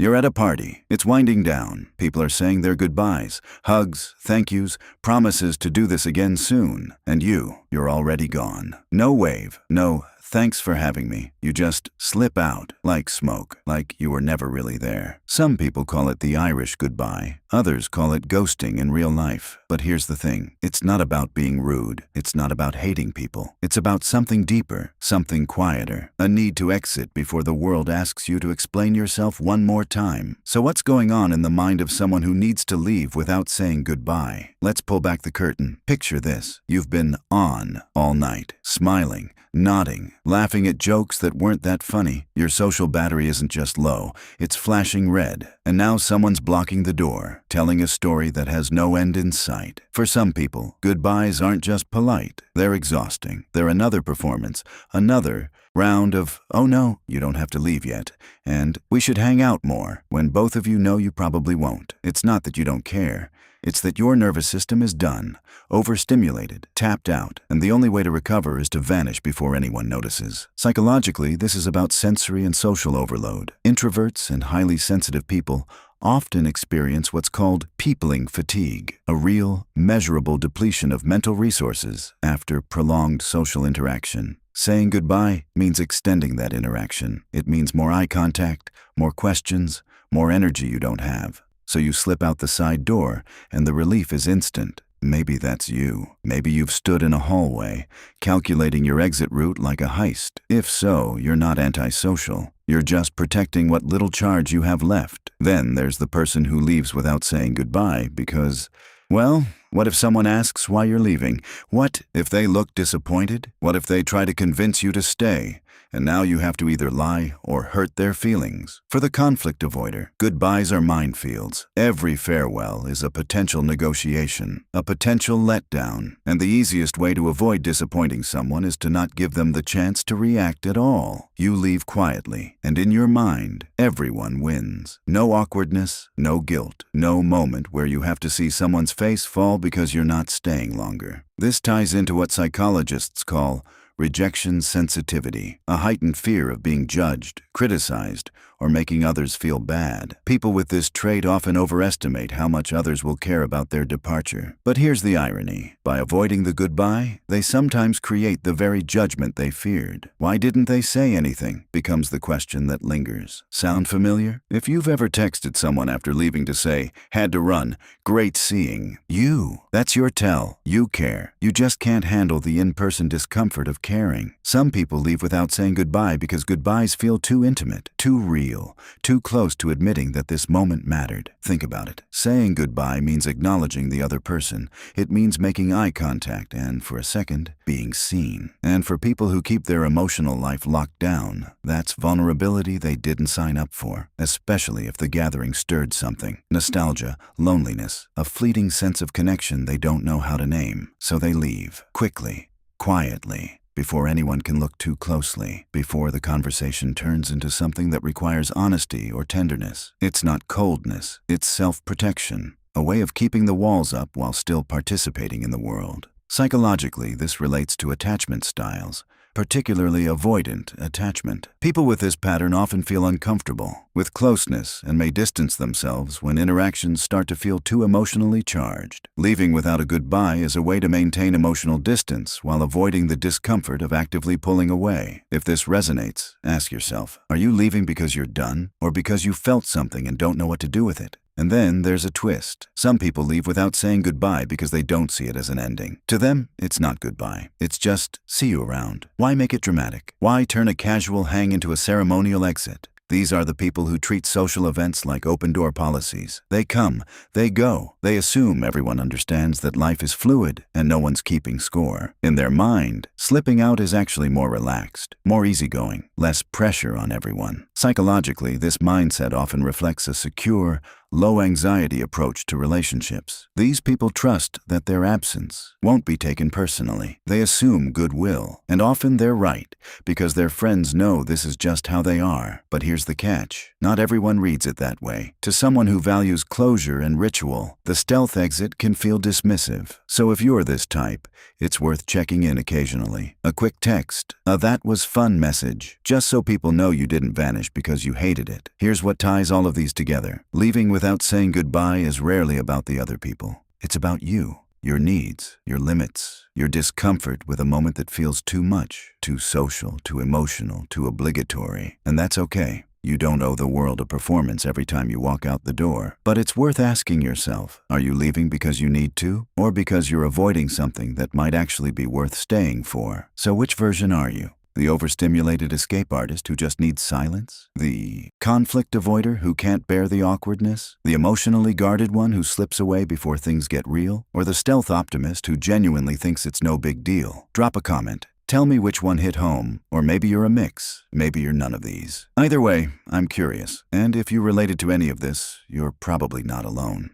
You're at a party. It's winding down. People are saying their goodbyes, hugs, thank yous, promises to do this again soon. And you're already gone. No wave, no thanks for having me. You just slip out like smoke, like you were never really there. Some people call it the Irish goodbye. Others call it ghosting in real life. But here's the thing. It's not about being rude. It's not about hating people. It's about something deeper, something quieter. A need to exit before the world asks you to explain yourself one more time. So what's going on in the mind of someone who needs to leave without saying goodbye? Let's pull back the curtain. Picture this. You've been on all night, smiling, nodding, laughing at jokes that weren't that funny. Your social battery isn't just low, it's flashing red. And now someone's blocking the door, telling a story that has no end in sight. For some people, goodbyes aren't just polite, they're exhausting. They're another performance, another round of, oh no, you don't have to leave yet, and we should hang out more, when both of you know you probably won't. It's not that you don't care. It's that your nervous system is done, overstimulated, tapped out, and the only way to recover is to vanish before anyone notices. Psychologically, this is about sensory and social overload. Introverts and highly sensitive people often experience what's called peopling fatigue, a real, measurable depletion of mental resources after prolonged social interaction. Saying goodbye means extending that interaction. It means more eye contact, more questions, more energy you don't have. So you slip out the side door, and the relief is instant. Maybe that's you. Maybe you've stood in a hallway, calculating your exit route like a heist. If so, you're not antisocial. You're just protecting what little charge you have left. Then there's the person who leaves without saying goodbye because, well, what if someone asks why you're leaving? What if they look disappointed? What if they try to convince you to stay? And now you have to either lie or hurt their feelings. For the conflict avoider, goodbyes are minefields. Every farewell is a potential negotiation, a potential letdown. And the easiest way to avoid disappointing someone is to not give them the chance to react at all. You leave quietly, and in your mind, everyone wins. No awkwardness, no guilt, no moment where you have to see someone's face fall because you're not staying longer. This ties into what psychologists call rejection sensitivity, a heightened fear of being judged, criticized, or making others feel bad. People with this trait often overestimate how much others will care about their departure. But here's the irony. By avoiding the goodbye, they sometimes create the very judgment they feared. Why didn't they say anything? Becomes the question that lingers. Sound familiar? If you've ever texted someone after leaving to say, had to run, great seeing you, that's your tell. You care. You just can't handle the in-person discomfort of caring. Some people leave without saying goodbye because goodbyes feel too intimate, too real, too close to admitting that this moment mattered. Think about it. Saying goodbye means acknowledging the other person. It means making eye contact and, for a second, being seen. And for people who keep their emotional life locked down, that's vulnerability they didn't sign up for, especially if the gathering stirred something. Nostalgia, loneliness, a fleeting sense of connection they don't know how to name. So they leave, quickly, quietly, before anyone can look too closely, before the conversation turns into something that requires honesty or tenderness. It's not coldness, it's self-protection, a way of keeping the walls up while still participating in the world. Psychologically, this relates to attachment styles, particularly avoidant attachment. People with this pattern often feel uncomfortable with closeness and may distance themselves when interactions start to feel too emotionally charged. Leaving without a goodbye is a way to maintain emotional distance while avoiding the discomfort of actively pulling away. If this resonates, ask yourself, are you leaving because you're done or because you felt something and don't know what to do with it? And then there's a twist. Some people leave without saying goodbye because they don't see it as an ending. To them, it's not goodbye. It's just, see you around. Why make it dramatic? Why turn a casual hang into a ceremonial exit? These are the people who treat social events like open-door policies. They come, they go. They assume everyone understands that life is fluid and no one's keeping score. In their mind, slipping out is actually more relaxed, more easygoing, less pressure on everyone. Psychologically, this mindset often reflects a secure, low anxiety approach to relationships. These people trust that their absence won't be taken personally. They assume goodwill, and often they're right, because their friends know this is just how they are. But here's the catch. Not everyone reads it that way. To someone who values closure and ritual, the stealth exit can feel dismissive. So if you're this type, it's worth checking in occasionally. A quick text, a "that was fun" message, just so people know you didn't vanish because you hated it. Here's what ties all of these together. Leaving without saying goodbye is rarely about the other people. It's about you, your needs, your limits, your discomfort with a moment that feels too much, too social, too emotional, too obligatory. And that's okay. You don't owe the world a performance every time you walk out the door. But it's worth asking yourself, are you leaving because you need to? Or because you're avoiding something that might actually be worth staying for? So which version are you? The overstimulated escape artist who just needs silence? The conflict avoider who can't bear the awkwardness? The emotionally guarded one who slips away before things get real? Or the stealth optimist who genuinely thinks it's no big deal? Drop a comment. Tell me which one hit home, or maybe you're a mix. Maybe you're none of these. Either way, I'm curious, and if you related to any of this, you're probably not alone.